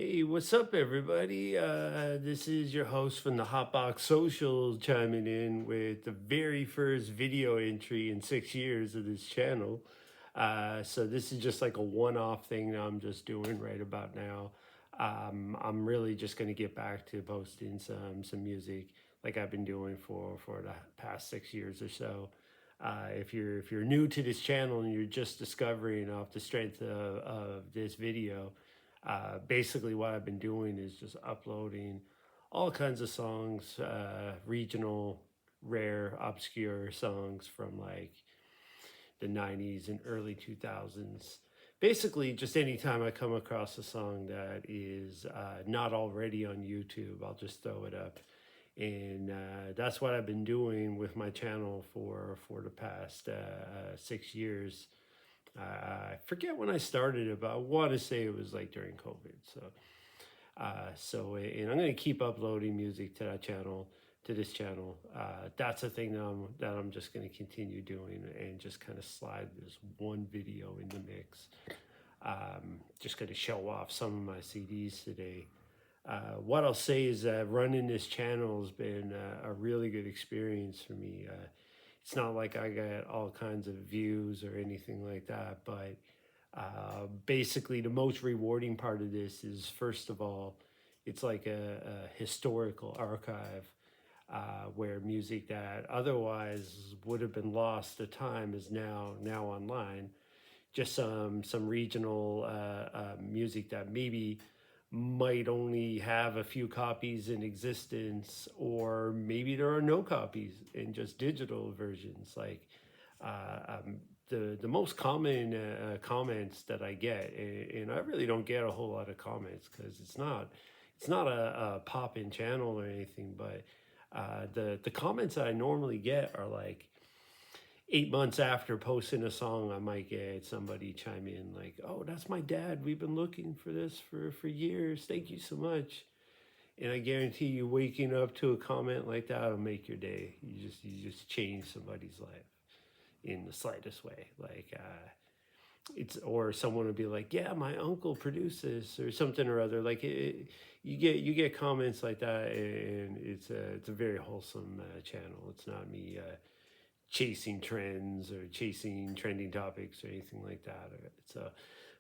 Hey, what's up, everybody? This is your host from the Hotbox Social chiming in with the very first video entry in 6 years of this channel. So this is just like a one-off thing that I'm just doing right about now. I'm really just going to get back to posting some music like I've been doing for the past 6 years or so. If you're new to this channel and you're just discovering off the strength of this video, basically what I've been doing is just uploading all kinds of songs, regional, rare, obscure songs from like the 90s and early 2000s. Basically, just anytime I come across a song that is not already on YouTube, I'll just throw it up. And that's what I've been doing with my channel for the past 6 years. I forget when I started it, but I want to say it was like during COVID. And I'm going to keep uploading music to that channel, to this channel. That's a thing that I'm just going to continue doing and just kind of slide this one video in the mix. Just going to show off some of my CDs today. What I'll say is that running this channel has been a really good experience for me. It's not like I got all kinds of views or anything like that, but basically the most rewarding part of this is, first of all, it's like a historical archive where music that otherwise would have been lost to time is now online. Just some regional music that maybe might only have a few copies in existence, or maybe there are no copies in just digital versions. Like the most common comments that I get, and I really don't get a whole lot of comments because it's not a pop in channel or anything, but the comments that I normally get are like 8 months after posting a song. I might get somebody chime in like, "Oh, that's my dad. We've been looking for this for years. Thank you so much." And I guarantee you, waking up to a comment like that will make your day. You just change somebody's life in the slightest way. Like it's, or someone would be like, "Yeah, my uncle produced this," or something or other. Like you get comments like that, and it's a very wholesome channel. It's not me chasing trends or chasing trending topics or anything like that. So,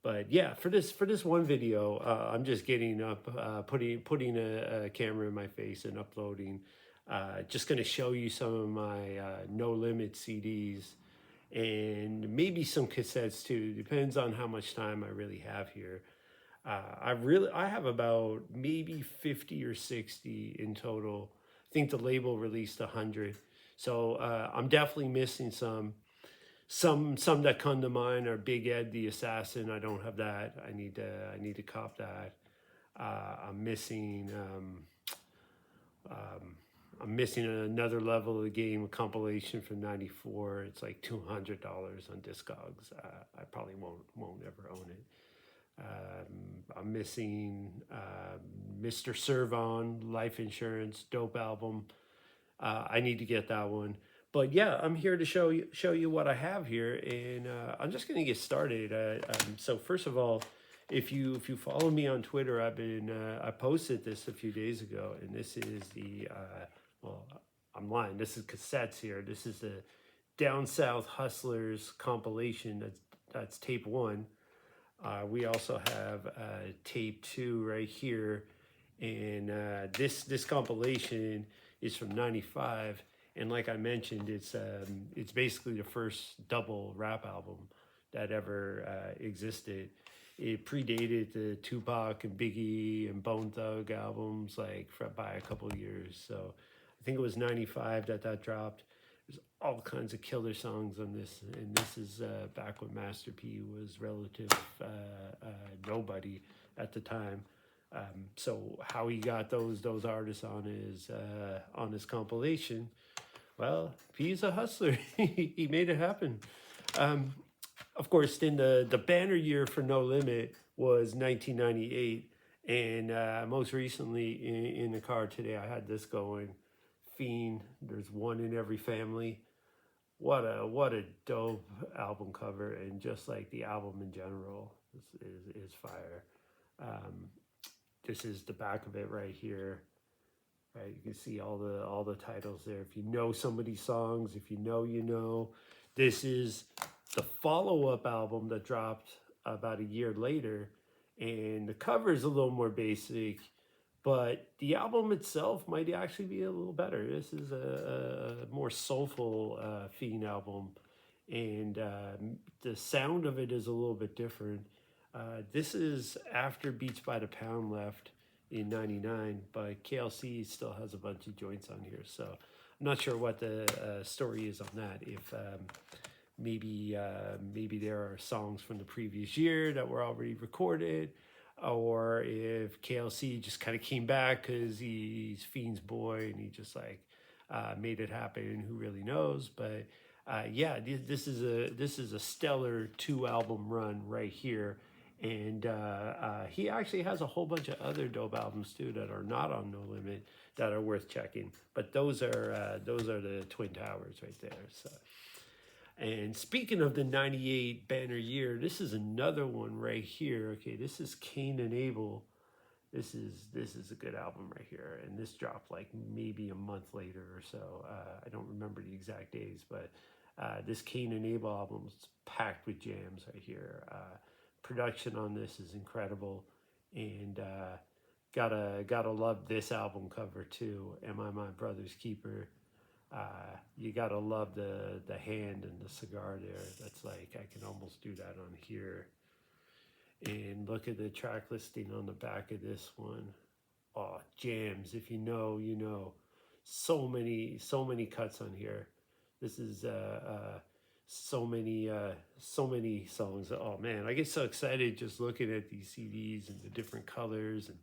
but yeah, for this one video, I'm just getting up, putting a camera in my face and uploading. Just going to show you some of my No Limit CDs and maybe some cassettes too. Depends on how much time I really have here. I have about maybe 50 or 60 in total. I think the label released 100. So I'm definitely missing some. Some that come to mind are Big Ed the Assassin. I don't have that. I need to cop that. I'm missing um, I'm missing another level of the game, a compilation from '94. It's like $200 on Discogs. I probably won't ever own it. I'm missing Mr. Servon, Life Insurance, dope album. I need to get that one. But yeah, I'm here to show you what I have here, and I'm just gonna get started. So first of all, if you follow me on Twitter, I posted this a few days ago, and this is the well, I'm lying. This is cassettes here. This is the Down South Hustlers compilation. That's tape one. We also have tape two right here, and this compilation is from '95. And like I mentioned, it's basically the first double rap album that ever existed. It predated the Tupac and Biggie and Bone Thug albums like by a couple of years. So I think it was '95 that dropped. There's all kinds of killer songs on this, and this is back when Master P was relative nobody at the time. So how he got those artists on his compilation? Well, he's a hustler. He made it happen. Um, of course, then the banner year for No Limit was 1998, and most recently in the car today, I had this going. Fiend. There's one in every family. What a dope album cover, and just like the album in general is fire. Um, this is the back of it right here. Right, you can see all the titles there. If you know some of these songs, if you know, you know. This is the follow-up album that dropped about a year later, and the cover is a little more basic, but the album itself might actually be a little better. This is a more soulful Fiend album, and the sound of it is a little bit different. This is after Beats by the Pound left in '99, but KLC still has a bunch of joints on here. So I'm not sure what the story is on that. If maybe there are songs from the previous year that were already recorded, or if KLC just kind of came back because he's Fiend's boy and he just like made it happen. Who really knows? But yeah, this is a stellar 2 album run right here. And he actually has a whole bunch of other dope albums too that are not on No Limit that are worth checking. But those are the Twin Towers right there. So, and speaking of the '98 banner year, this is another one right here. Okay, this is Cain and Abel. This is a good album right here, and this dropped like maybe a month later or so. I don't remember the exact days, but this Cain and Abel album is packed with jams right here. Production on this is incredible, and gotta love this album cover too. Am I My Brother's Keeper? You gotta love the hand and the cigar there. That's like, I can almost do that on here. And look at the track listing on the back of this one. Oh, jams! If you know, you know. So many cuts on here. This is so many songs. Oh man, I get so excited just looking at these CDs and the different colors and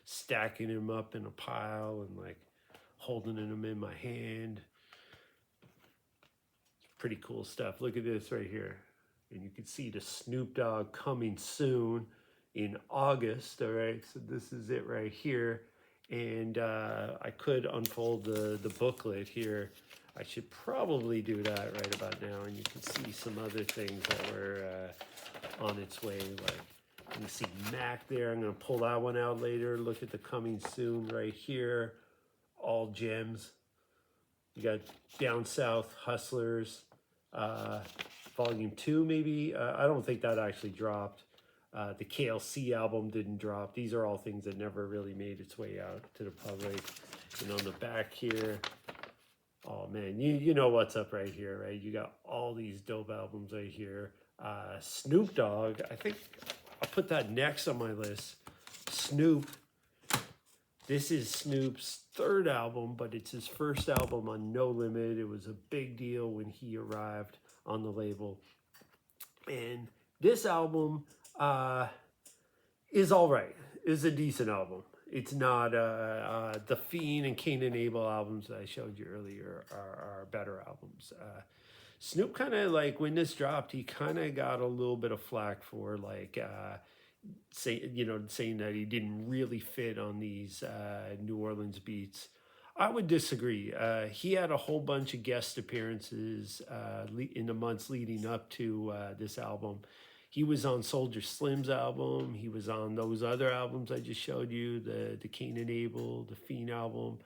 stacking them up in a pile and like holding them in my hand. Pretty cool stuff. Look at this right here. And you can see the Snoop Dogg Coming Soon in August. All right, so this is it right here. And I could unfold the booklet here. I should probably do that right about now, and you can see some other things that were on its way. Like, you see Mac there. I'm going to pull that one out later. Look at the Coming Soon right here. All gems. You got Down South Hustlers, Volume 2 maybe. I don't think that actually dropped. The KLC album didn't drop. These are all things that never really made its way out to the public. And on the back here, oh man, you know what's up right here, right? You got all these dope albums right here. Snoop Dogg, I think I'll put that next on my list. Snoop. This is Snoop's 3rd album, but it's his 1st album on No Limit. It was a big deal when he arrived on the label. And this album is all right. It's a decent album. It's not the Fiend and Cain and Abel albums that I showed you earlier are better albums. Snoop kind of like, when this dropped, he kind of got a little bit of flack for like saying that he didn't really fit on these New Orleans beats. I would disagree. He had a whole bunch of guest appearances in the months leading up to this album. He was on Soldier Slim's album. He was on those other albums I just showed you, the Cain and Abel, the Fiend album.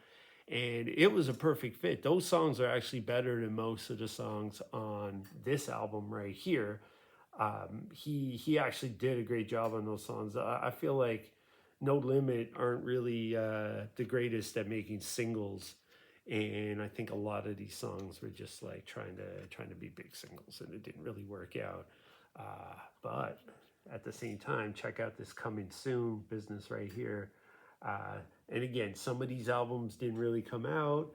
And it was a perfect fit. Those songs are actually better than most of the songs on this album right here. He actually did a great job on those songs. I feel like No Limit aren't really the greatest at making singles, and I think a lot of these songs were just like trying to be big singles, and it didn't really work out. But at the same time, check out this Coming Soon business right here. And again, some of these albums didn't really come out.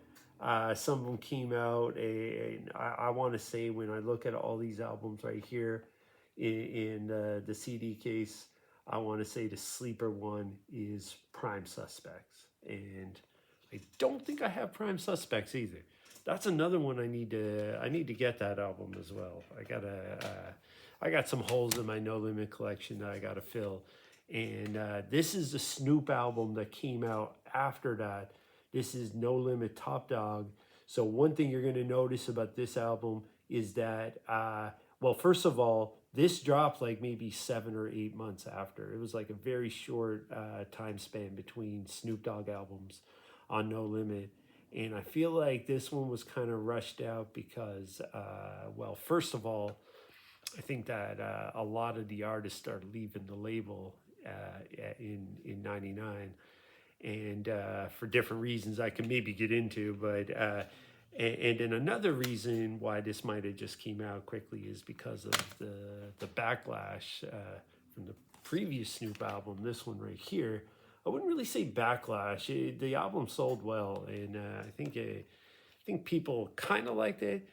Some of them came out, and I want to say, when I look at all these albums right here in the CD case, I want to say the sleeper one is Prime Suspects. And I don't think I have Prime Suspects either. That's another one I need to get that album as well. I got some holes in my No Limit collection that I gotta fill. And this is the Snoop album that came out after that. This is No Limit Top Dog. So one thing you're going to notice about this album is that, well, first of all, This dropped like maybe 7 or 8 months after. It was like a very short time span between Snoop Dogg albums on No Limit. And I feel like this one was kind of rushed out because, well, first of all, I think that a lot of the artists started leaving the label in '99, and for different reasons I can maybe get into. But and then another reason why this might have just came out quickly is because of the backlash from the previous Snoop album. This one right here, I wouldn't really say backlash. The album sold well, and I think people kind of liked it,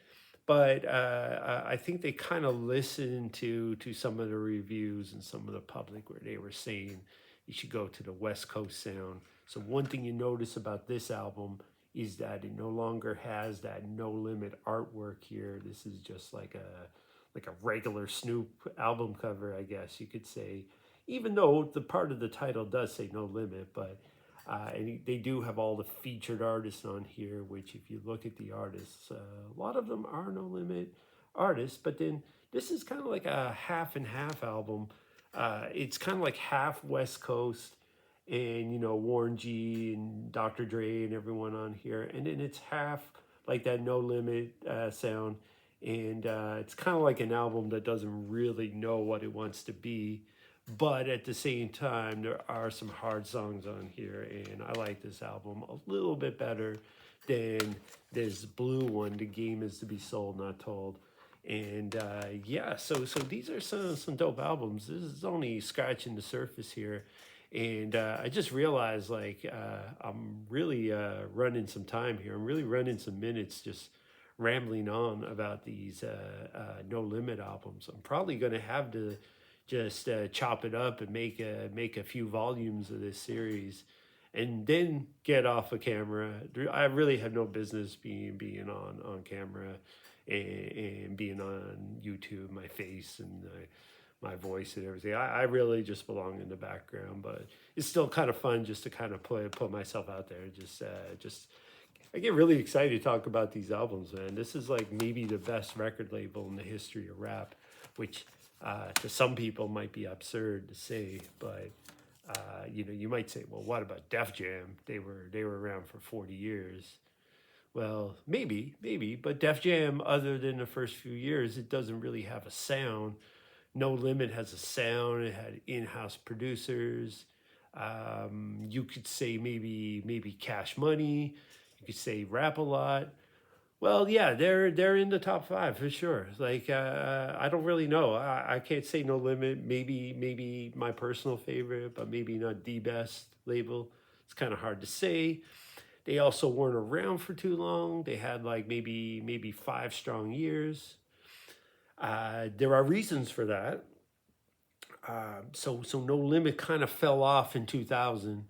but I think they kind of listened to some of the reviews and some of the public where they were saying you should go to the West Coast sound. So one thing you notice about this album is that it no longer has that No Limit artwork here. This is just like a regular Snoop album cover, I guess you could say. Even though the part of the title does say No Limit, but and they do have all the featured artists on here, which if you look at the artists, a lot of them are No Limit artists, but then this is kind of like a half and half album. It's kind of like half West Coast and, Warren G and Dr. Dre and everyone on here. And then it's half like that No Limit sound. And it's kind of like an album that doesn't really know what it wants to be. But at the same time, there are some hard songs on here, and I like this album a little bit better than this blue one, The Game Is to Be Sold, Not Told. And yeah, so these are some dope albums. This is only scratching the surface here. And I just realized I'm really running some time here. I'm really running some minutes just rambling on about these No Limit albums. I'm probably going to have to just chop it up and make a few volumes of this series, and then get off of camera. I really have no business being on camera and being on YouTube, my face and my voice and everything. I really just belong in the background, but it's still kind of fun just to kind of put myself out there. Just I get really excited to talk about these albums, man. This is like maybe the best record label in the history of rap, which to some people might be absurd to say, but you might say, well, what about Def Jam? They were around for 40 years. Well, maybe, but Def Jam, other than the first few years, it doesn't really have a sound. No Limit has a sound. It had in-house producers. You could say maybe Cash Money. You could say Rap a Lot. Well, yeah, they're in the top five for sure. Like I don't really know. I can't say No Limit. Maybe my personal favorite, but maybe not the best label. It's kind of hard to say. They also weren't around for too long. They had like maybe 5 strong years. There are reasons for that. So No Limit kind of fell off in 2000.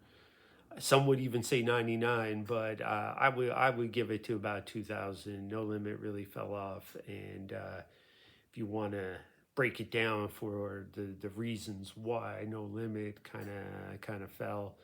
Some would even say 99, but I would give it to about 2000. No Limit really fell off, and if you want to break it down for the reasons why No Limit kind of fell,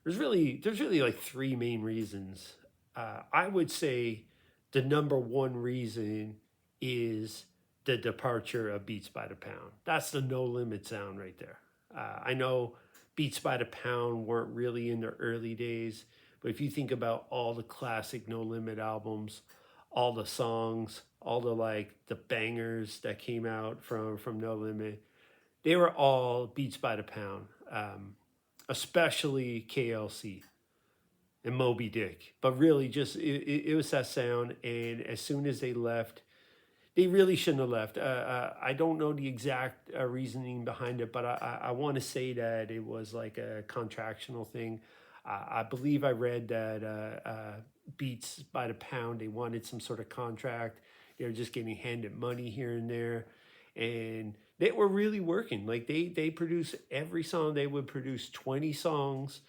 there's really like three main reasons. I would say the number one reason is the departure of Beats by the Pound. That's the No Limit sound right there. I know Beats by the Pound weren't really in their early days, but if you think about all the classic No Limit albums, all the songs, all the bangers that came out from No Limit, they were all Beats by the Pound, especially KLC and Moby Dick. But really, just it was that sound, and as soon as they left, they really shouldn't have left. I don't know the exact reasoning behind it, but I want to say that it was like a contractual thing. I believe I read that Beats by the Pound, they wanted some sort of contract. They were just getting handed money here and there. And they were really working. Like they produce every song. They would produce 20 songs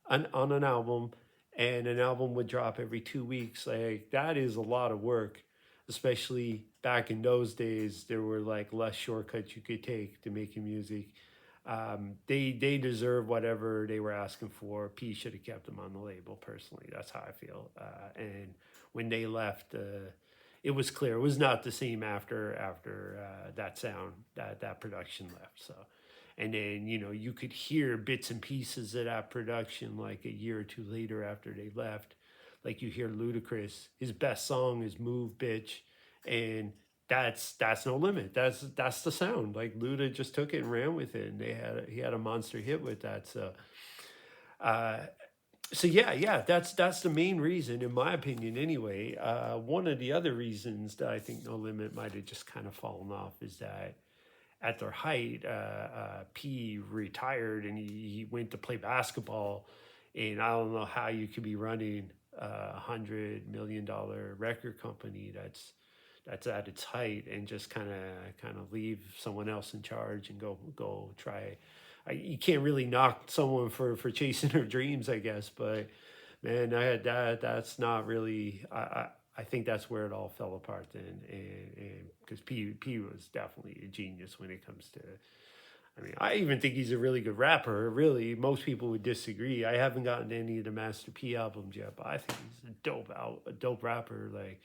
on an album, and an album would drop every 2 weeks. Like that is a lot of work, especially back in those days. There were like less shortcuts you could take to making music. They deserve whatever they were asking for. P should have kept them on the label. Personally, that's how I feel. And when they left, it was clear it was not the same after that sound that production left. So, and then you could hear bits and pieces of that production like a year or two later after they left. Like you hear Ludacris, his best song is "Move, Bitch," and that's No Limit. That's the sound. Like Luda just took it and ran with it, and he had a monster hit with that. Uh, so yeah, that's the main reason, in my opinion, anyway. One of the other reasons that I think No Limit might have just kind of fallen off is that at their height, P retired and he went to play basketball, and I don't know how you could be running $100 million record company that's at its height and just kind of leave someone else in charge and go try. You can't really knock someone for chasing their dreams, I guess, but man, I had that's not really. I think that's where it all fell apart then, and because P was definitely a genius when it comes to. I mean, I even think he's a really good rapper. Really, most people would disagree. I haven't gotten any of the Master P albums yet, but I think he's a dope rapper. Like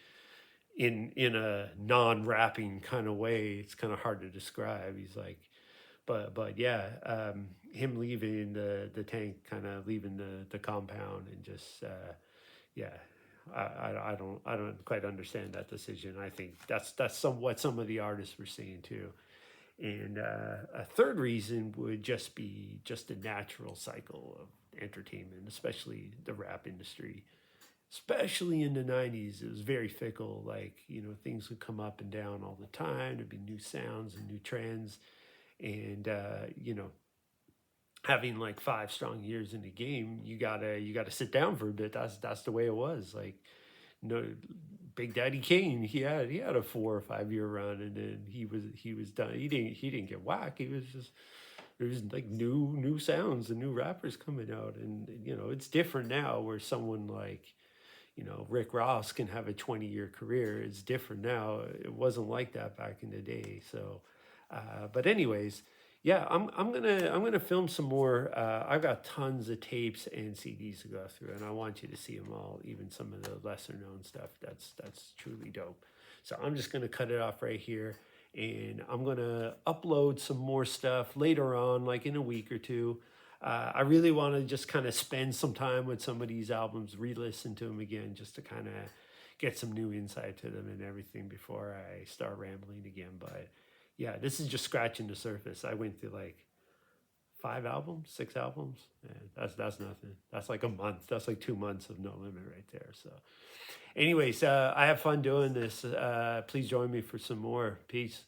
in a non-rapping kind of way, it's kind of hard to describe. He's like, but yeah, him leaving the tank, kind of leaving the compound, and just yeah, I don't quite understand that decision. I think that's what some of the artists were saying too. And a third reason would just be just the natural cycle of entertainment, especially the rap industry. Especially in the 90s, it was very fickle. Like, things would come up and down all the time. There'd be new sounds and new trends. And, having like 5 strong years in the game, you gotta sit down for a bit. That's the way it was. Like, no, Big Daddy Kane, he had a 4 or 5 year run, and then he was done. He didn't get whacked. He was just there's like new sounds and new rappers coming out, and it's different now where someone like Rick Ross can have a 20-year career. It's different now. It wasn't like that back in the day. So, but anyways, yeah, I'm gonna film some more. I've got tons of tapes and CDs to go through, and I want you to see them all, even some of the lesser known stuff. That's truly dope. So I'm just gonna cut it off right here, and I'm gonna upload some more stuff later on, like in a week or two. I really want to just kind of spend some time with some of these albums, re-listen to them again, just to kind of get some new insight to them and everything before I start rambling again. But yeah, this is just scratching the surface. I went through like 5 albums, 6 albums. And that's nothing. That's like a month. That's like 2 months of No Limit right there. So, anyways, I have fun doing this. Please join me for some more. Peace.